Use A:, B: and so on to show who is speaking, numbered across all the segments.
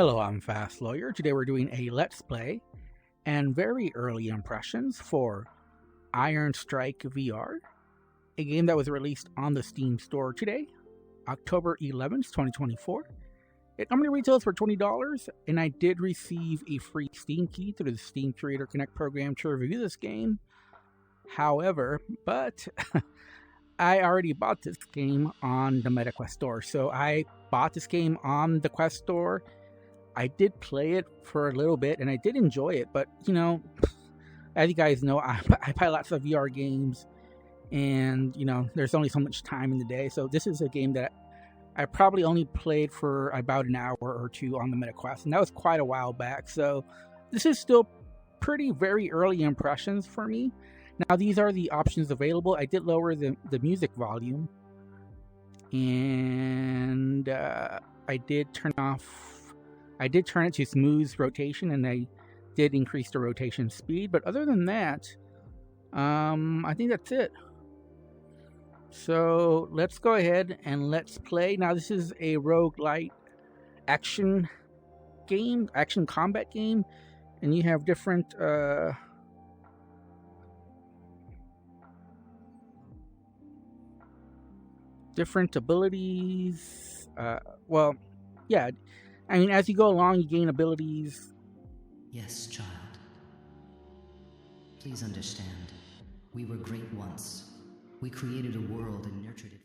A: Hello, I'm Fast Lawyer. Today we're doing a Let's Play and very early impressions for IRONSTRIKE VR, a game that was released on the Steam store today, October 11th, 2024. It normally retails for $20, and I did receive a free Steam key through the Steam Curator Connect program to review this game. However, I already bought this game on the MetaQuest store, so I bought this game on the Quest store. I did play it for a little bit, and I did enjoy it, but, you know, as you guys know, I play lots of VR games, and, you know, there's only so much time in the day, so this is a game that I probably only played for about an hour or two on the MetaQuest, and that was quite a while back, so this is still very early impressions for me. Now, these are the options available. I did lower the music volume, and I did turn it to smooth rotation, and I did increase the rotation speed. But other than that, I think that's it. So let's go ahead and let's play. Now, this is a roguelite action combat game, and you have different abilities. Well, yeah. I mean, as you go along, you gain abilities.
B: Yes, child. Please understand. We were great once. We created a world and nurtured it.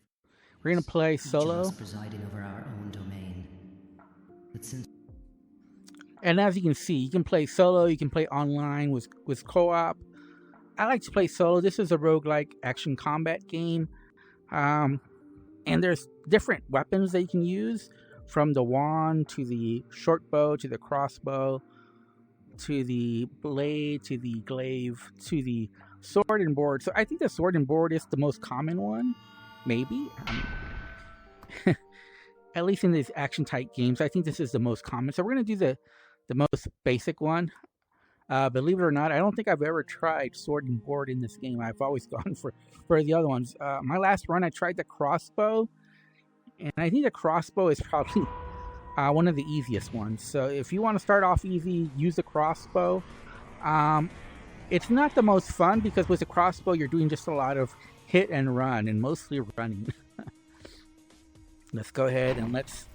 A: We're going to play solo.
B: Each of us presiding over our own domain. But since...
A: And as you can see, you can play solo, you can play online with co-op. I like to play solo. This is a roguelike action combat game. And there's different weapons that you can use, from the wand to the short bow to the crossbow to the blade to the glaive to the sword and board. So I think the sword and board is the most common one, maybe. At least in these action type games, I think this is the most common. So we're going to do the most basic one. Believe it or not, I don't think I've ever tried sword and board in this game. I've always gone for the other ones. My last run, I tried the crossbow, and I think the crossbow is probably one of the easiest ones. So if you want to start off easy, use the crossbow. It's not the most fun, because with the crossbow, you're doing just a lot of hit and run, and mostly running. Let's go ahead and let's...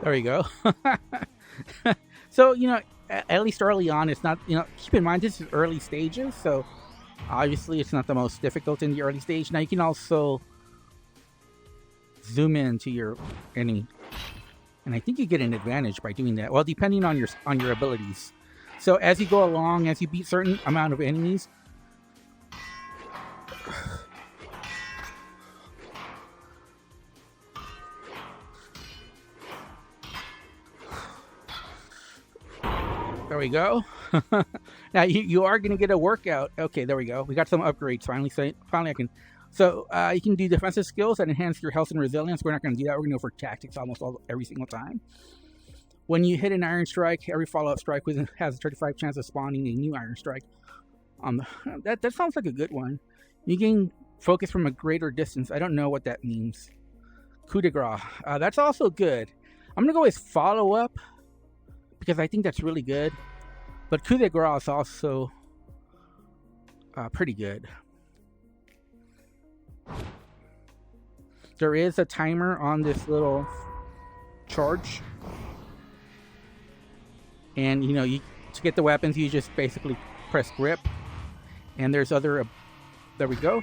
A: There we go. So, you know, at least early on, it's not, you know, keep in mind this is early stages, so obviously it's not the most difficult in the early stage. Now, you can also zoom in to your enemy, and I think you get an advantage by doing that. Well, depending on your abilities. So as you go along, as you beat certain amount of enemies, there we go. Now you are going to get a workout. Okay, there we go. We got some upgrades finally. Finally I can. So you can do defensive skills that enhance your health and resilience. We're not going to do that. We're going to go for tactics every single time. When you hit an iron strike, every follow-up strike has a 35% chance of spawning a new iron strike. That sounds like a good one. You gain focus from a greater distance. I don't know what that means. Coup de grace. That's also good. I'm going to go with follow-up, because I think that's really good. But coup de grace is also pretty good. There is a timer on this little charge. And, you know, to get the weapons, you just basically press grip. And there's other... there we go.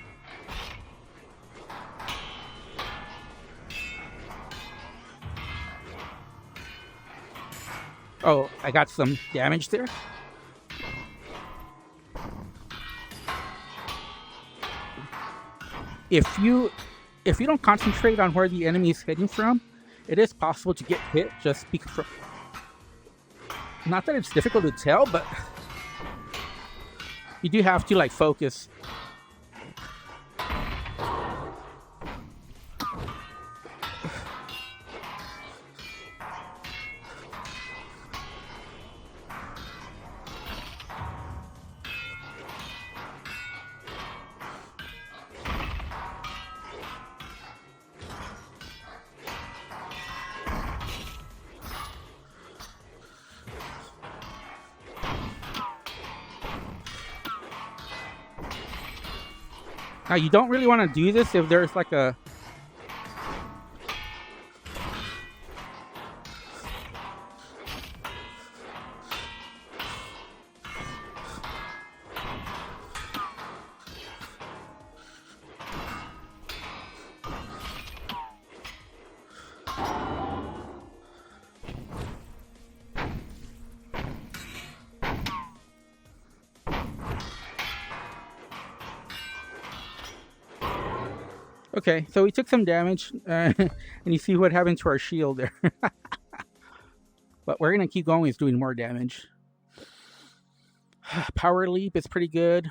A: Oh, I got some damage there. If you don't concentrate on where the enemy is hitting from, it is possible to get hit just because. Not that it's difficult to tell, but you do have to like focus. Now, you don't really want to do this if there's like a... Okay, so we took some damage, and you see what happened to our shield there. But we're going to keep going. It's doing more damage. Power leap is pretty good.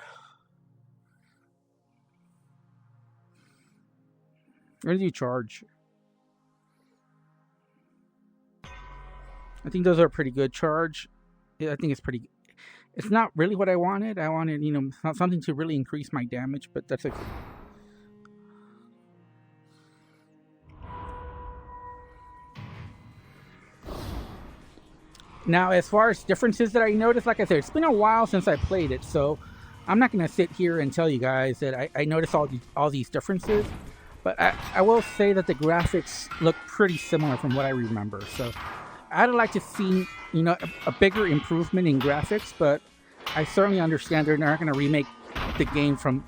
A: Where do you charge? I think those are pretty good. Charge, yeah, I think it's pretty... It's not really what I wanted. I wanted, you know, something to really increase my damage, but that's okay. Now, as far as differences that I noticed, like I said, it's been a while since I played it, so I'm not going to sit here and tell you guys that I noticed all these differences. But I will say that the graphics look pretty similar from what I remember. So I'd like to see, you know, a bigger improvement in graphics, but I certainly understand they're not going to remake the game from...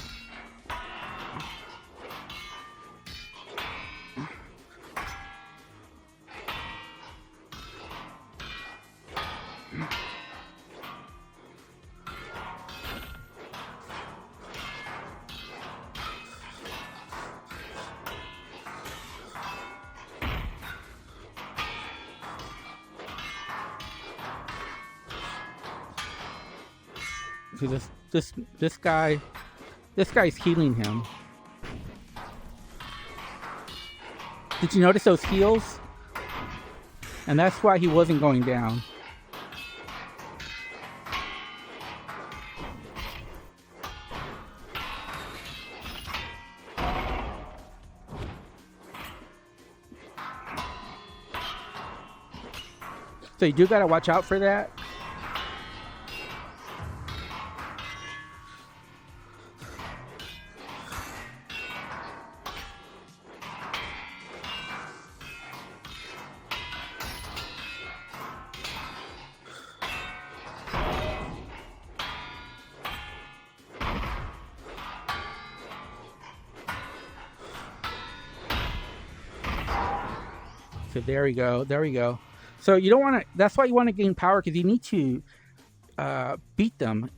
A: See, this guy's healing him. Did you notice those heals? And that's why he wasn't going down. So you do gotta watch out for that. So there we go. So you don't want to, that's why you want to gain power, because you need to beat them.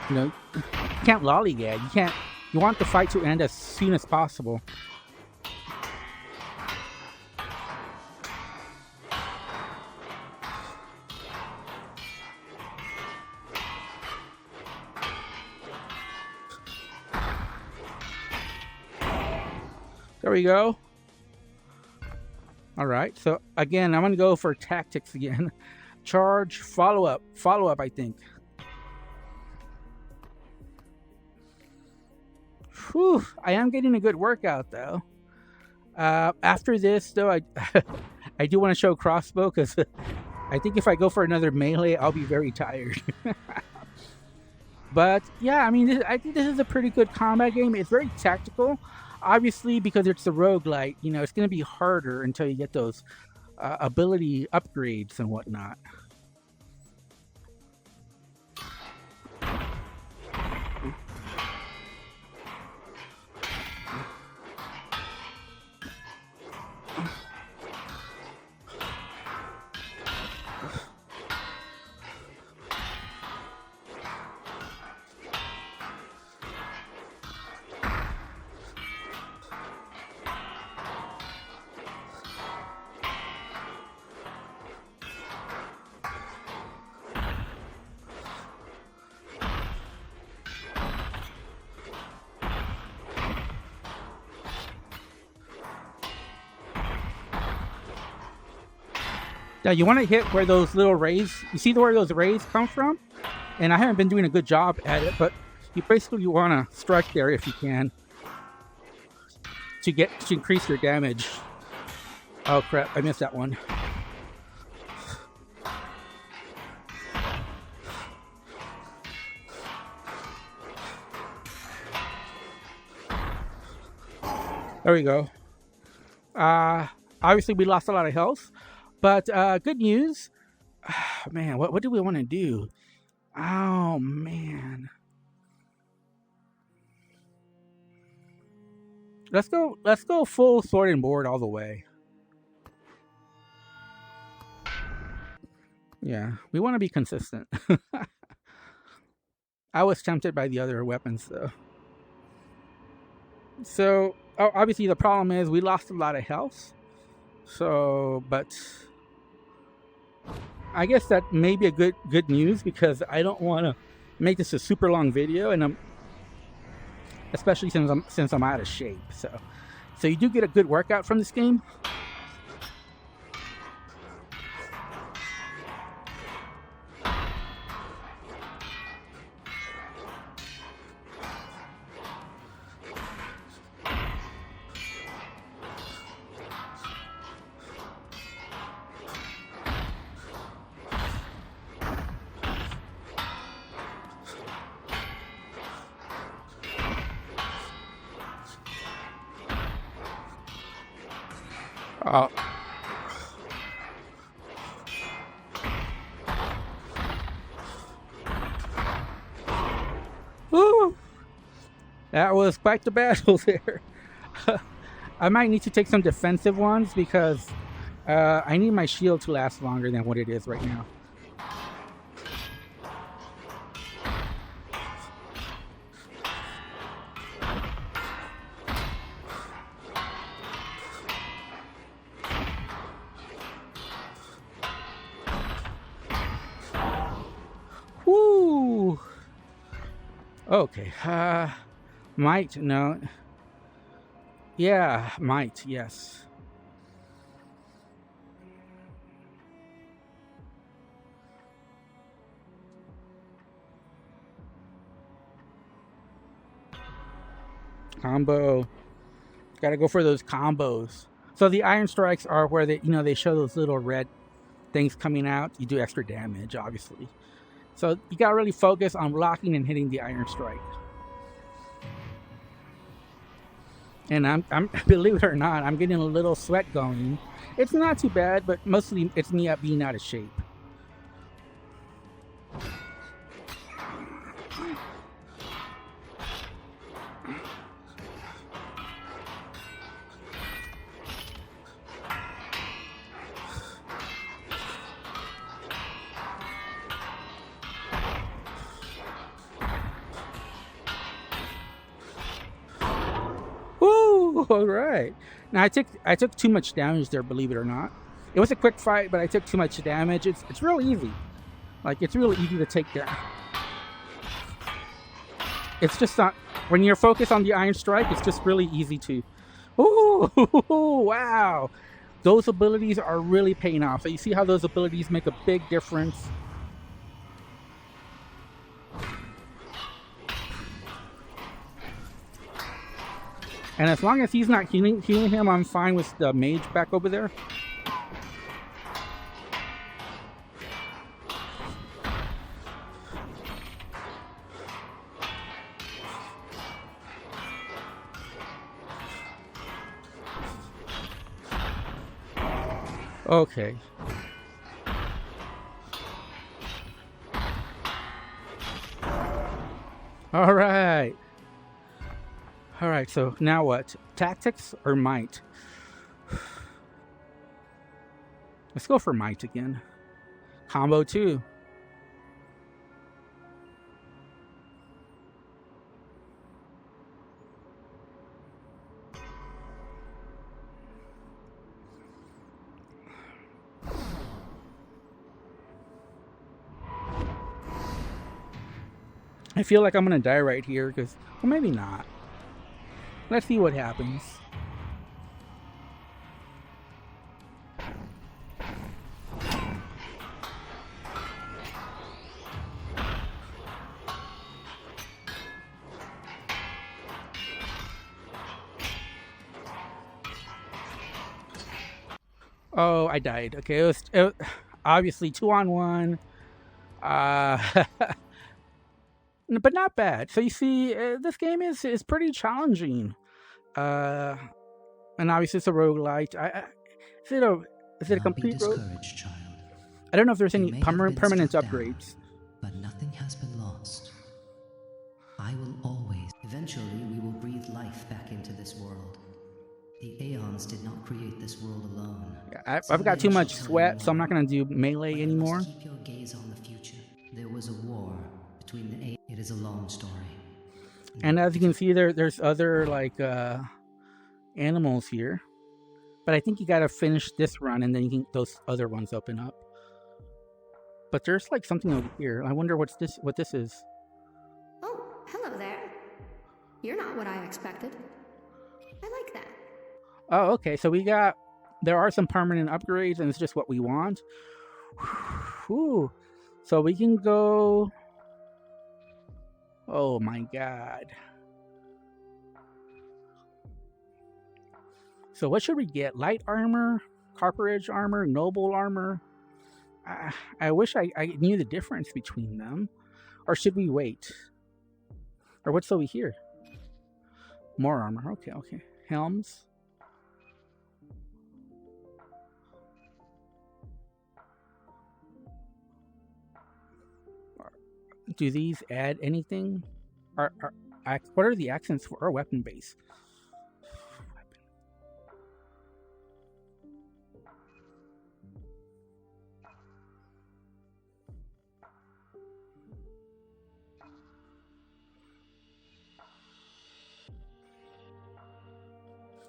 A: You know, you can't lollygag. You want the fight to end as soon as possible. There we go. All right, so again, I'm going to go for tactics again. Charge, follow up, I think. Whew, I am getting a good workout, though. After this, though, I do want to show crossbow, because I think if I go for another melee, I'll be very tired. But, yeah, I mean, I think this is a pretty good combat game. It's very tactical. Obviously, because it's a roguelite, you know, it's going to be harder until you get those ability upgrades and whatnot. Now you want to hit where those little rays, you see where those rays come from? And I haven't been doing a good job at it, but you basically want to strike there if you can to increase your damage. Oh crap, I missed that one. There we go. Obviously we lost a lot of health, but good news. Man, what do we want to do? Oh man. Let's go full sword and board all the way. Yeah, we want to be consistent. I was tempted by the other weapons though. So obviously the problem is we lost a lot of health. So, but I guess that may be a good news because I don't want to make this a super long video, and especially since I'm out of shape. So you do get a good workout from this game. Woo! That was quite the battle there. I might need to take some defensive ones because I need my shield to last longer than what it is right now. Woo! Okay, might, no. Yeah, might, yes. Combo. Gotta go for those combos. So the iron strikes are where they show those little red things coming out. You do extra damage, obviously. So you gotta really focus on blocking and hitting the iron strike. And I'm believe it or not, I'm getting a little sweat going. It's not too bad, but mostly it's me being out of shape. All right. Now I took too much damage there, believe it or not. It was a quick fight, but I took too much damage. It's real easy. Like, it's really easy to take down. It's just not, when you're focused on the iron strike, it's just really easy to. Ooh, wow. Those abilities are really paying off. So you see how those abilities make a big difference. And as long as he's not healing him, I'm fine with the mage back over there. Okay. All right. All right, so now what? Tactics or might? Let's go for might again. Combo 2. I feel like I'm going to die right here because, well, maybe not. Let's see what happens. Oh, I died. Okay, it was obviously 2-on-1. But not bad. So you see, this game is pretty challenging. And obviously it's a roguelite. Is it a complete rogue?
B: Child.
A: I don't know if there's
B: You
A: any
B: may have been
A: permanent
B: struck down,
A: upgrades.
B: but nothing has been lost. I will always. Eventually, we will breathe life back into this world. The Aeons did not create this world alone.
A: I've got too much sweat, so I'm not going to do melee anymore.
B: Keep your gaze on the future. There was a war between the Aeons. It is a long story.
A: And as you can see, there's other like animals here. But I think you got to finish this run, and then those other ones open up. But there's like something over here. I wonder what this is.
C: Oh, hello there. You're not what I expected. I like that.
A: Oh, okay. So there are some permanent upgrades, and it's just what we want. Whew. So we can go. Oh my god. So what should we get? Light armor, copper edge armor, noble armor. I wish I knew the difference between them. Or should we wait? Or what's over here? More armor. Okay. Helms. Do these add anything? What are the accents for our weapon base?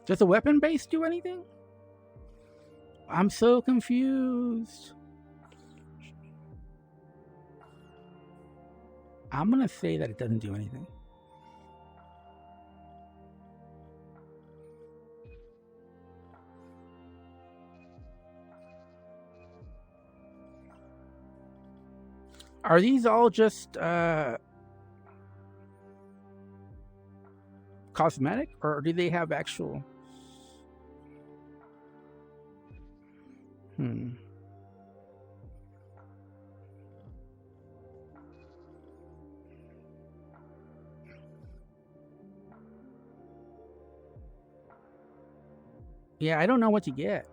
A: Does the weapon base do anything? I'm so confused. I'm going to say that it doesn't do anything. Are these all just cosmetic, or do they have actual? Yeah, I don't know what to get.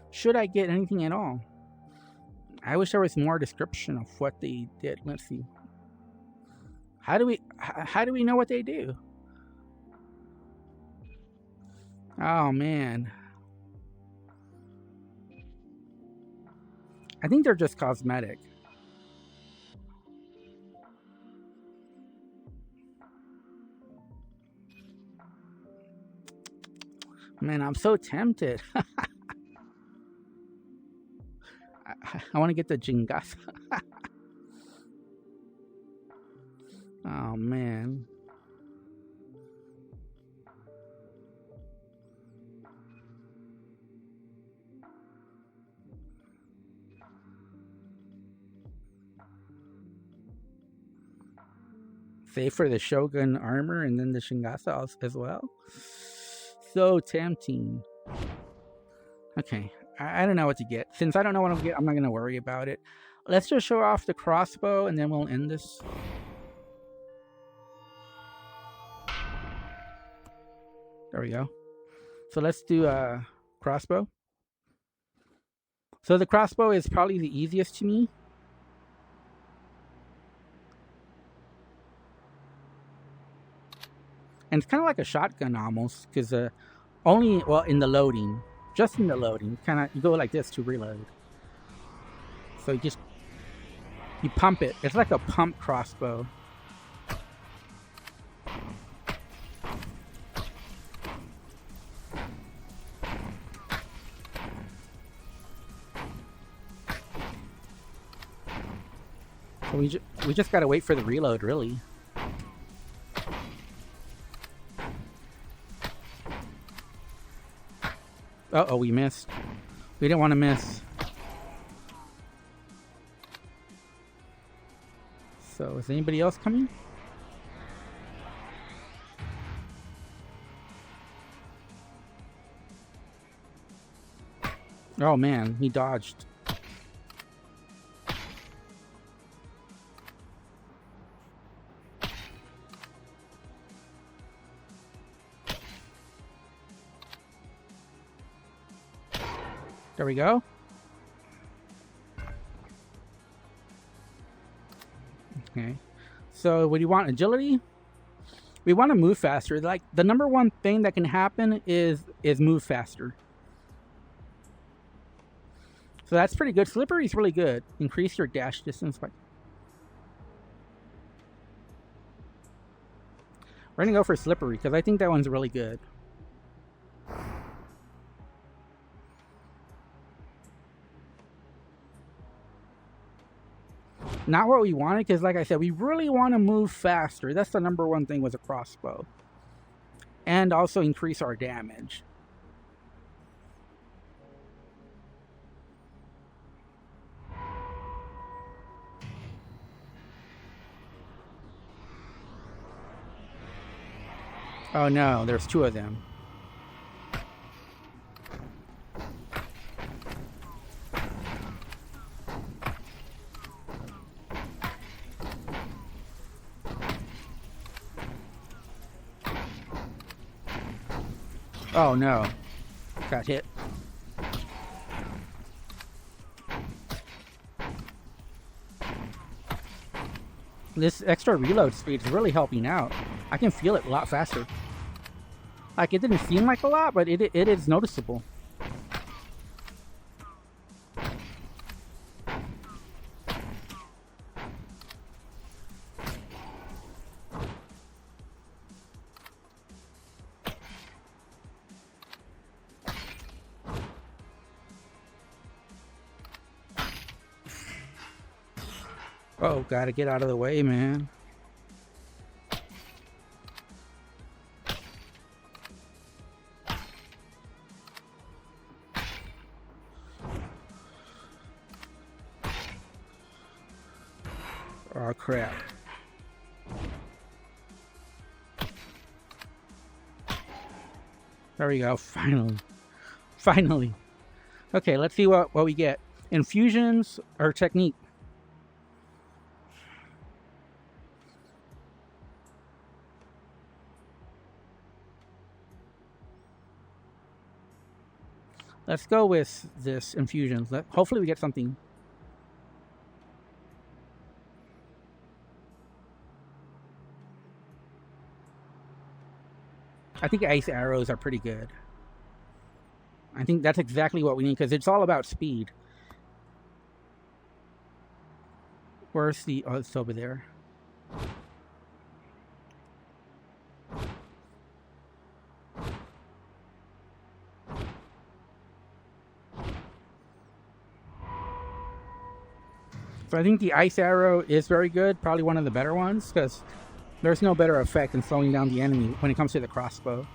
A: Should I get anything at all? I wish there was more description of what they did. Let's see. How do we know what they do? Oh man. I think they're just cosmetic. Man, I'm so tempted. I want to get the Jingasa. Oh, man. Save for the Shogun armor and then the Shingasa as well. So tempting. Okay. I don't know what to get. Since I don't know what I'm going to get, I'm not going to worry about it. Let's just show off the crossbow and then we'll end this. There we go. So let's do a crossbow. So the crossbow is probably the easiest to me. And it's kind of like a shotgun almost, because in the loading, just in the loading, you go like this to reload. So you pump it. It's like a pump crossbow. So we just gotta wait for the reload, really. Uh-oh, we missed. We didn't want to miss. So, is anybody else coming? Oh man, he dodged. There we go. Okay. So what do you want? Agility? We want to move faster. Like the number one thing that can happen is move faster. So that's pretty good. Slippery is really good. Increase your dash distance by... We're going to go for slippery because I think that one's really good. Not what we wanted, because like I said, we really want to move faster. That's the number one thing with a crossbow. And also increase our damage. Oh no, there's two of them. Oh no. Got hit. This extra reload speed is really helping out. I can feel it a lot faster. Like, it didn't seem like a lot, but it is noticeable. Oh, gotta get out of the way, man. Oh, crap. There we go. Finally. Finally. Okay, let's see what we get. Infusions or technique? Let's go with this infusion. Hopefully we get something. I think ice arrows are pretty good. I think that's exactly what we need because it's all about speed. Where's the... Oh, it's over there. So I think the ice arrow is very good, probably one of the better ones, because there's no better effect than slowing down the enemy when it comes to the crossbow.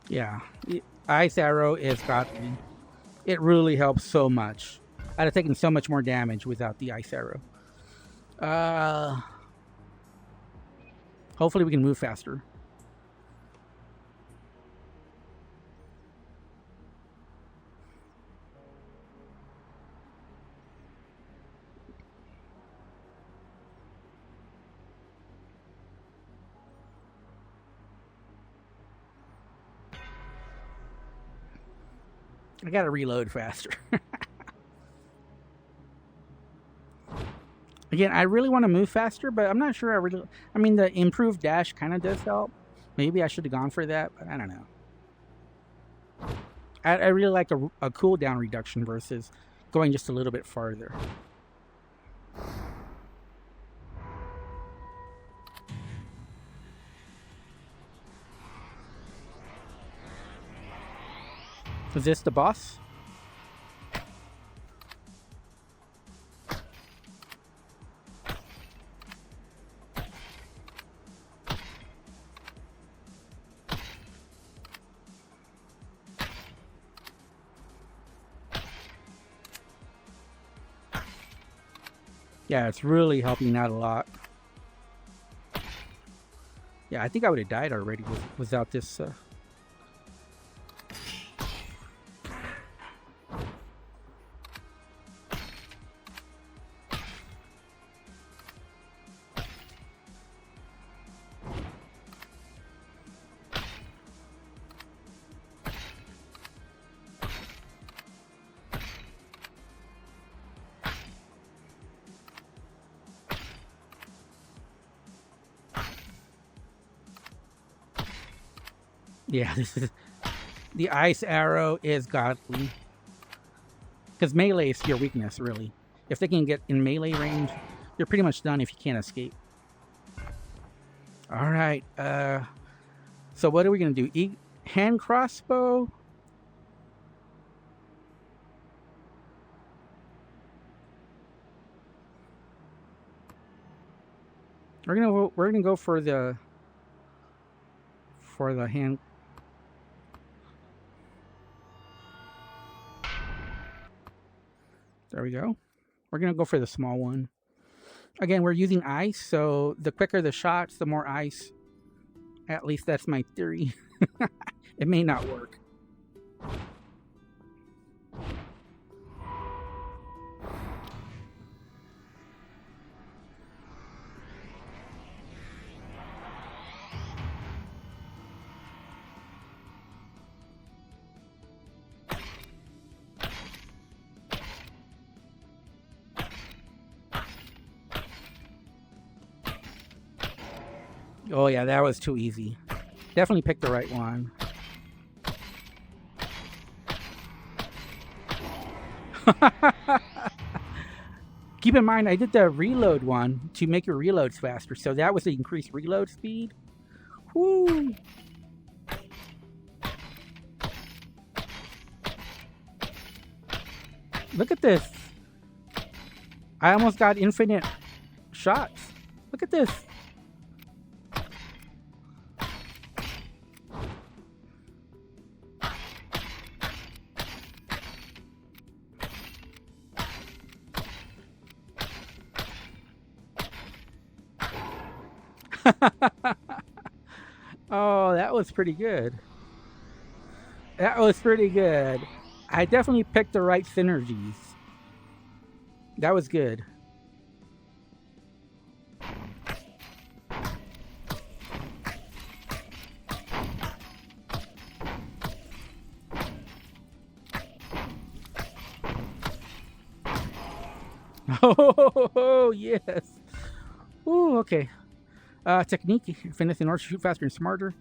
A: Yeah, ice arrow is got me. It really helps so much. I'd have taken so much more damage without the ice arrow. Hopefully we can move faster. I gotta reload faster. Again, I really want to move faster, but I'm not sure I mean, the improved dash kind of does help. Maybe I should have gone for that, but I don't know. I really like a cooldown reduction versus going just a little bit farther. Is this the boss? Yeah, it's really helping out a lot. Yeah, I think I would have died already without this. Yeah, this is the ice arrow is godly. Because melee is your weakness, really. If they can get in melee range, you're pretty much done if you can't escape. Alright, so what are we going to do? Hand crossbow? We're gonna go for the hand. There we go. We're going to go for the small one. Again, we're using ice, so the quicker the shots, the more ice. At least that's my theory. It may not work. Oh yeah, that was too easy. Definitely picked the right one. Keep in mind, I did the reload one to make your reloads faster, so that was the increased reload speed. Woo! Look at this. I almost got infinite shots. Look at this. Oh, that was pretty good. That was pretty good. I definitely picked the right synergies. That was good. Oh, yes. Ooh, okay. Technique. Fitness in order to shoot faster and smarter.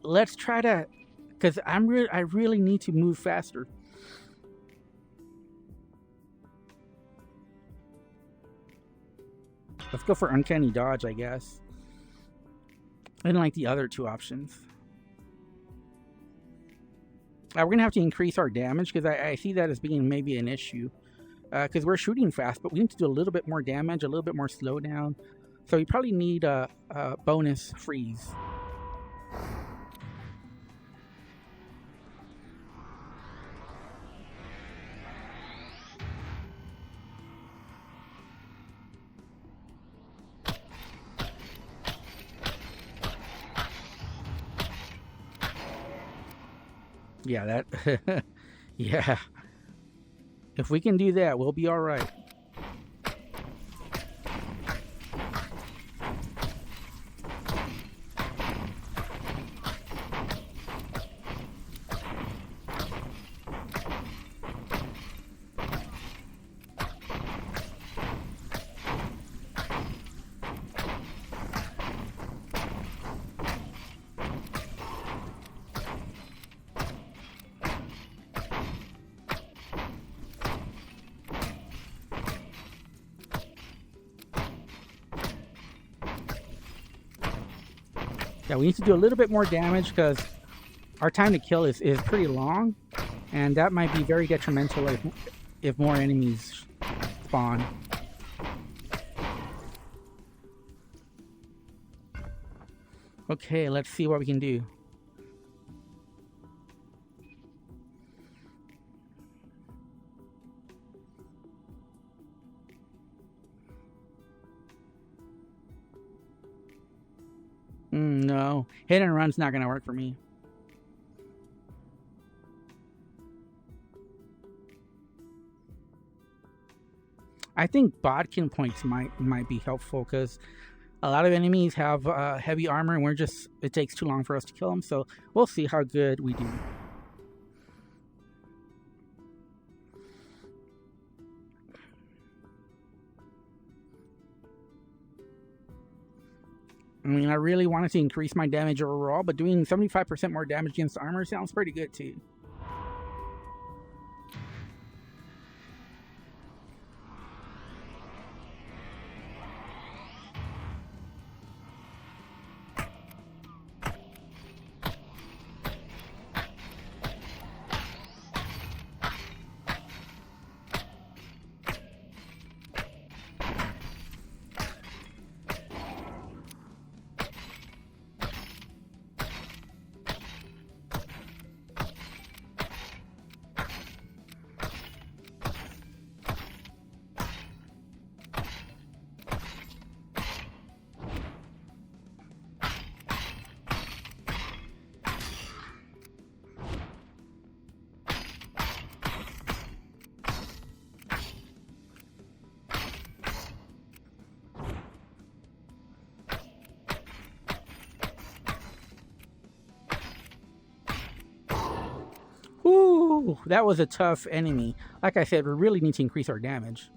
A: Let's try to... Because I really need to move faster. Let's go for Uncanny Dodge, I guess. I didn't like the other two options. We're going to have to increase our damage, because I see that as being maybe an issue. Because we're shooting fast, but we need to do a little bit more damage, a little bit more slowdown. So we probably need a bonus freeze. Yeah, that... yeah. If we can do that, we'll be alright. Yeah, we need to do a little bit more damage because our time to kill is pretty long, and that might be very detrimental if more enemies spawn. Okay, let's see what we can do. No, hit and run's not gonna work for me. I think bodkin points might be helpful because a lot of enemies have heavy armor, and it takes too long for us to kill them. So we'll see how good we do. I mean, I really wanted to increase my damage overall, but doing 75% more damage against armor sounds pretty good too. Ooh, that was a tough enemy. Like I said, we really need to increase our damage.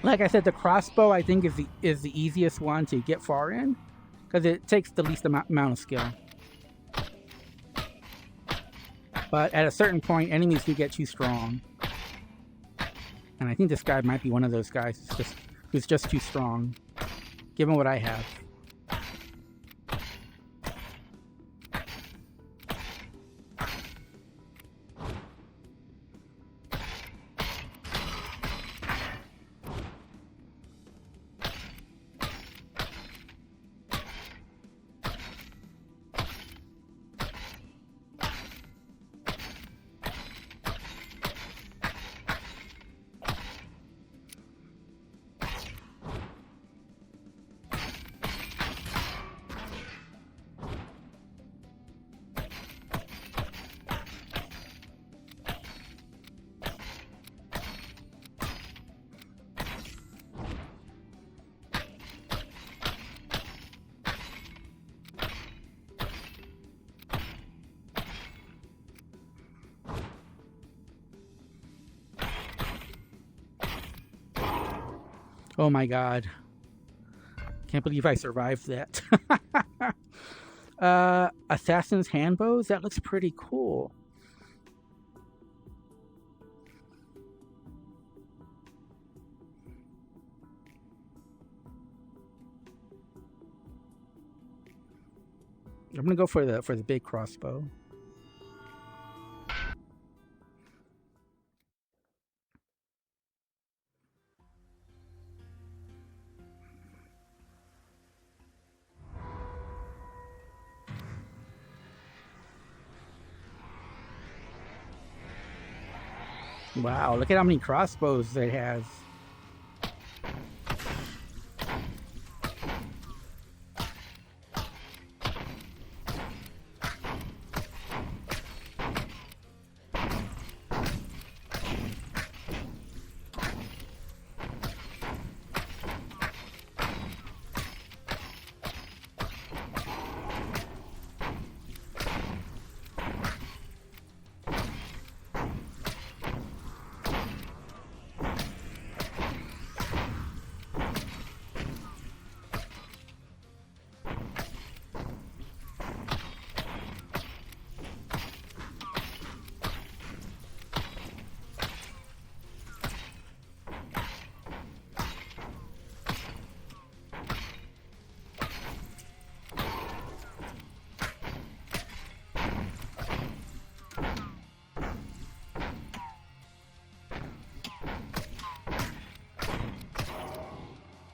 A: Like I said, the crossbow I think is the easiest one to get far in because it takes the least amount of skill. But at a certain point, enemies do get too strong, and I think this guy might be one of those guys who's just too strong, given what I have. Oh my god. Can't believe I survived that. Assassin's Handbows? That looks pretty cool. I'm gonna go for the big crossbow. Wow, look at how many crossbows it has.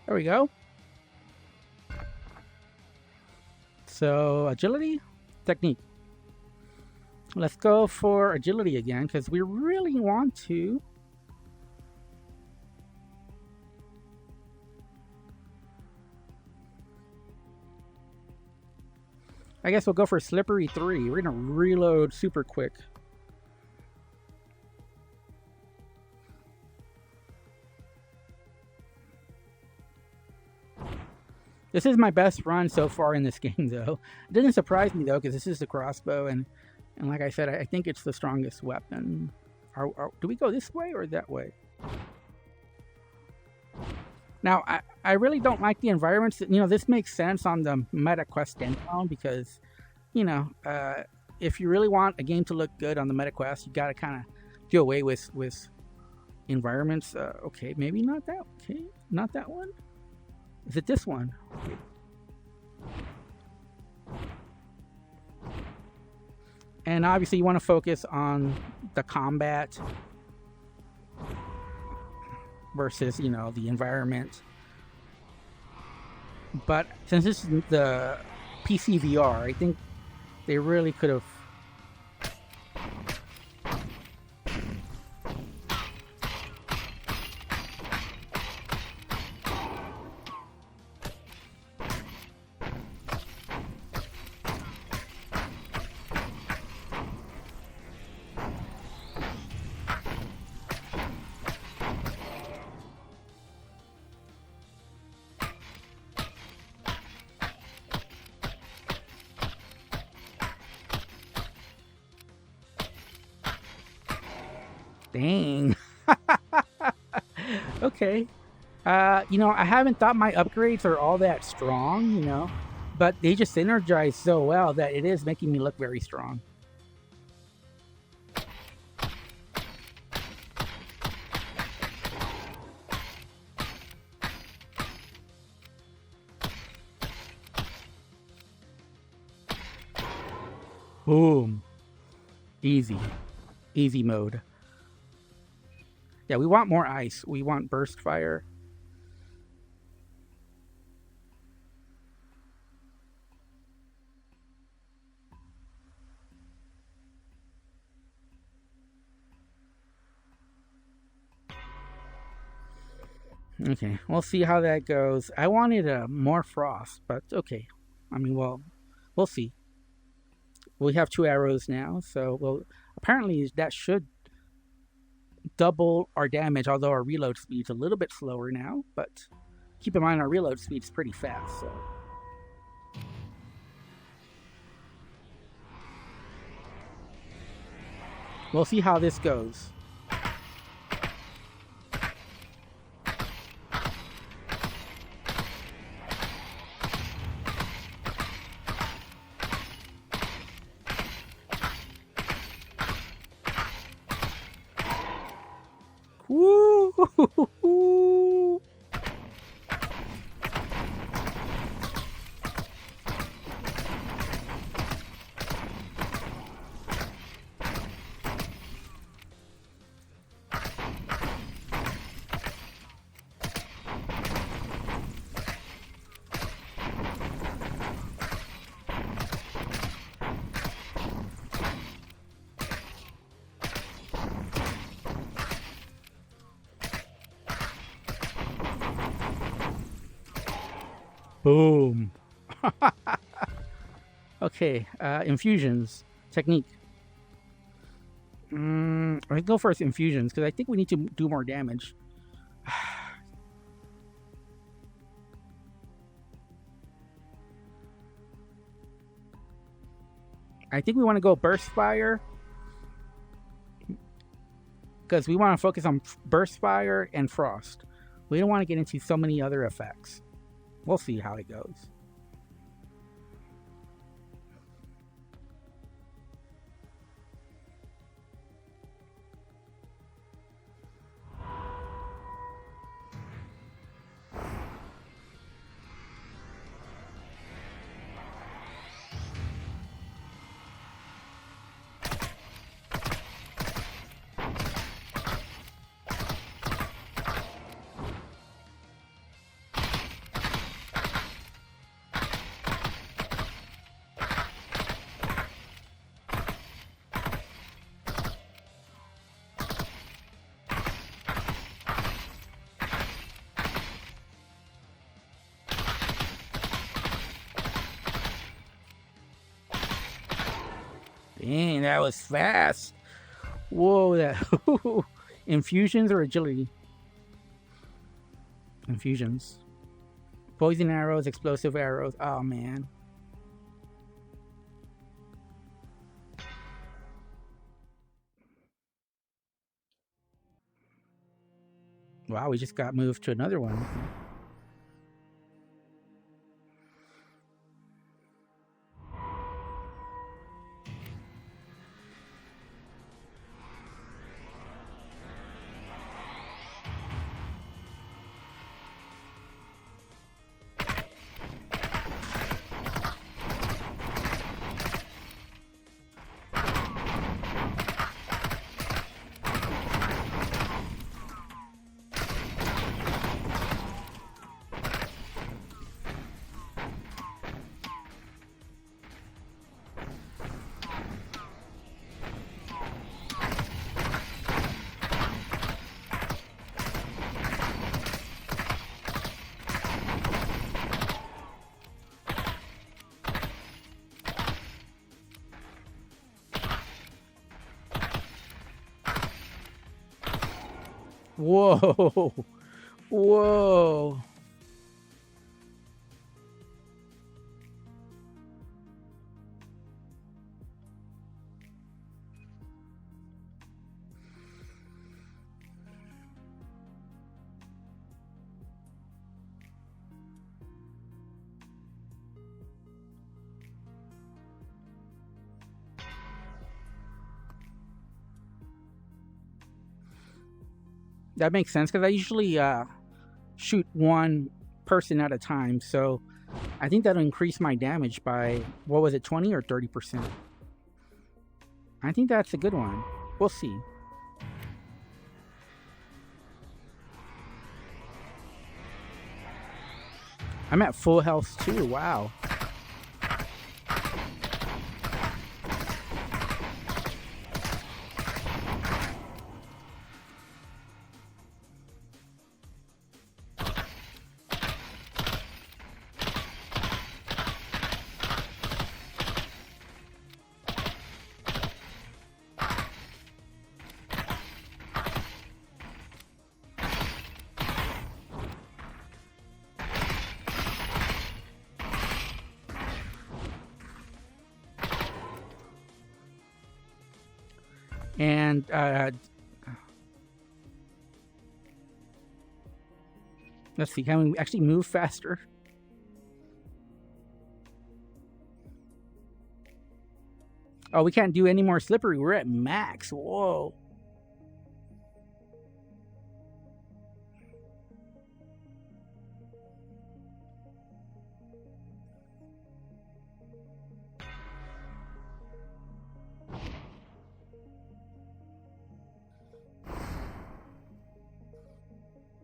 A: There we go. So, agility, technique. Let's go for agility again, because we really want to. I guess we'll go for slippery 3. We're going to reload super quick. This is my best run so far in this game, though. It didn't surprise me, though, because this is the crossbow, and like I said, I think it's the strongest weapon. Do we go this way or that way? Now, I really don't like the environments. You know, this makes sense on the Meta Quest standalone because, you know, if you really want a game to look good on the Meta Quest, you got to kind of do away with environments. Okay, maybe not that. Okay, not that one. Is it this one? And obviously you want to focus on the combat versus, you know, the environment. But since this is the PCVR, I think they really could have Dang. Okay. You know, I haven't thought my upgrades are all that strong, you know, but they just synergize so well that it is making me look very strong. Boom. Easy. Easy mode. Yeah, we want more ice. We want burst fire. Okay, we'll see how that goes. I wanted more frost, but okay. I mean, well, we'll see. We have 2 arrows now, so well, apparently that should double our damage, although our reload speed's a little bit slower now, but keep in mind our reload speed's pretty fast, so. We'll see how this goes. Woo! Boom. Okay, infusions. Technique. I go for infusions because I think we need to do more damage. I think we want to go burst fire because we want to focus on burst fire and frost. We don't want to get into so many other effects. We'll see how it goes. Dang, that was fast. Whoa, that infusions or agility? Infusions. Poison arrows, explosive arrows. Oh man. Wow, we just got moved to another one. Whoa. Whoa. That makes sense because I usually shoot one person at a time, so I think that'll increase my damage by, what was it, 20 or 30%? I think that's a good one. We'll see. I'm at full health too, wow. And let's see, can we actually move faster? Oh, we can't do any more slippery. We're at max. Whoa.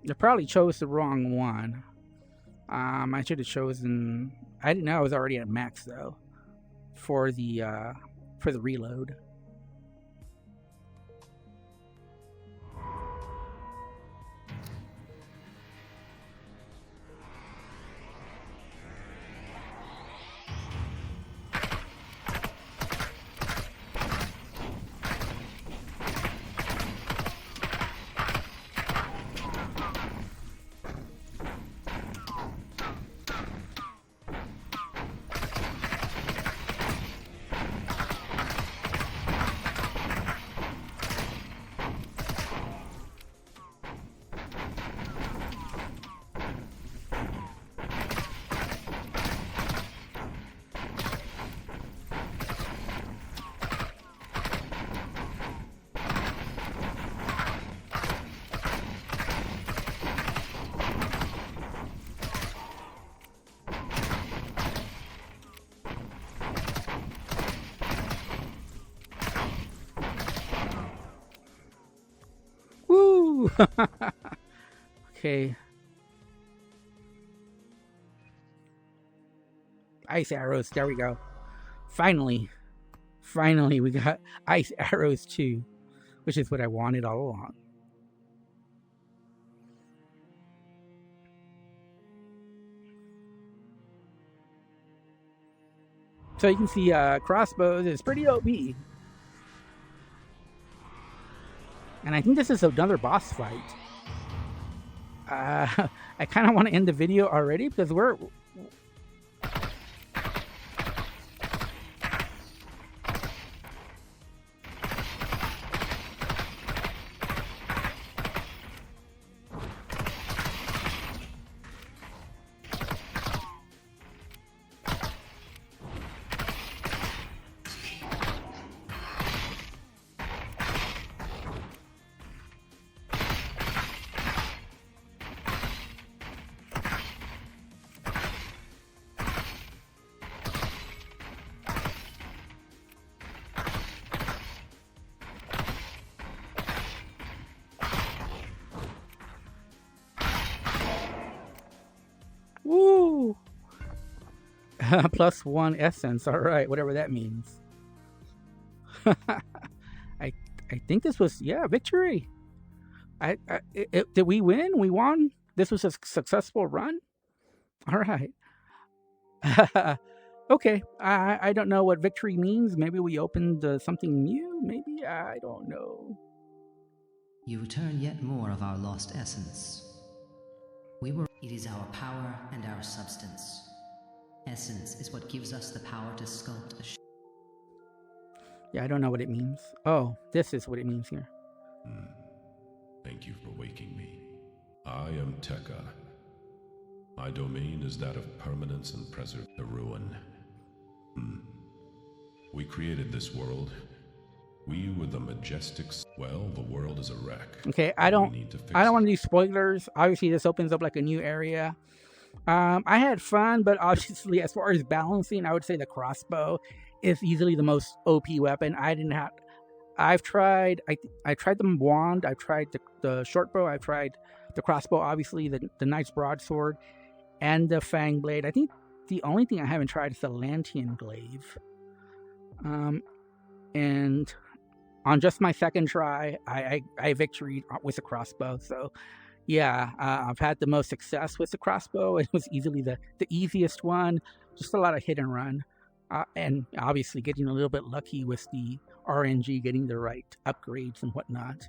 A: I probably chose the wrong one. I should have chosen. I didn't know I was already at max though, for the reload. Woo! Okay. Ice arrows. There we go. Finally, we got ice arrows too, which is what I wanted all along. So you can see crossbows is pretty OP. And I think this is another boss fight. I kind of want to end the video already because we're... Woo! Plus 1 essence. All right, whatever that means. I think this was, yeah, victory. Did we win? We won. This was a successful run. All right. Okay. I don't know what victory means. Maybe we opened something new. Maybe I don't know.
B: You return yet more of our lost essence. It is our power and our substance. Essence is what gives us the power to sculpt a
A: Yeah, I don't know what it means. Oh, this is what it means here.
D: Thank you for waking me. I am Tekka. My domain is that of permanence and the ruin. We created this world. We were the majestic. Well, the world is a wreck.
A: Okay, I don't want to do spoilers. Obviously, this opens up like a new area. I had fun, but obviously, as far as balancing, I would say the crossbow is easily the most OP weapon. I've tried. I tried the wand. I've tried the short bow. I've tried the crossbow. Obviously, the knight's broadsword and the fang blade. I think the only thing I haven't tried is the Lantian glaive. And on just my second try, I victoried with the crossbow. So, yeah, I've had the most success with the crossbow. It was easily the easiest one. Just a lot of hit and run. And obviously getting a little bit lucky with the RNG, getting the right upgrades and whatnot.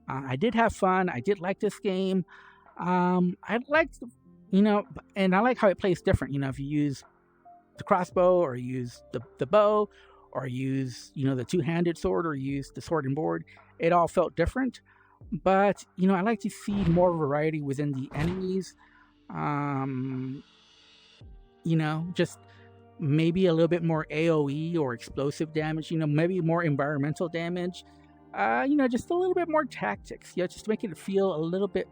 A: I did have fun. I did like this game. I liked, and I like how it plays different. If you use the crossbow or use the bow, or use, the two-handed sword, or use the sword and board. It all felt different. But, I like to see more variety within the enemies. Just maybe a little bit more AoE or explosive damage, maybe more environmental damage. Just a little bit more tactics, just to make it feel a little bit,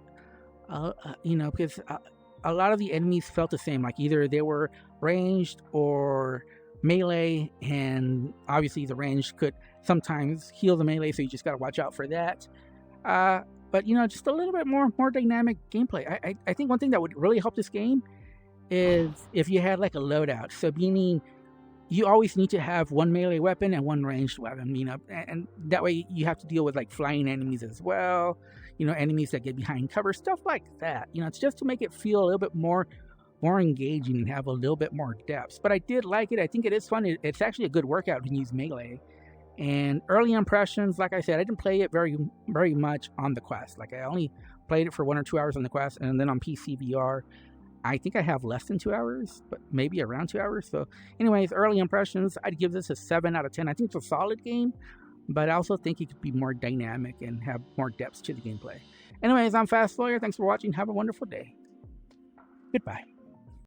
A: because a lot of the enemies felt the same. Like either they were ranged or melee, and obviously the range could sometimes heal the melee, so you just got to watch out for that. But just a little bit more dynamic gameplay. I think one thing that would really help this game is if you had like a loadout. So meaning you always need to have one melee weapon and one ranged weapon, and that way you have to deal with like flying enemies as well, enemies that get behind cover, stuff like that. It's just to make it feel a little bit more engaging and have a little bit more depth. But I did like it. I think it is fun. It's actually a good workout to use melee. And early impressions, like I said, I didn't play it very, very much on the Quest. Like I only played it for 1 or 2 hours on the Quest, and then on PCVR, I think I have less than 2 hours, but maybe around 2 hours. So anyways, early impressions, I'd give this a 7 out of 10. I think it's a solid game, but I also think it could be more dynamic and have more depth to the gameplay. Anyways, I'm Fast Lawyer. Thanks for watching. Have a wonderful day. Goodbye.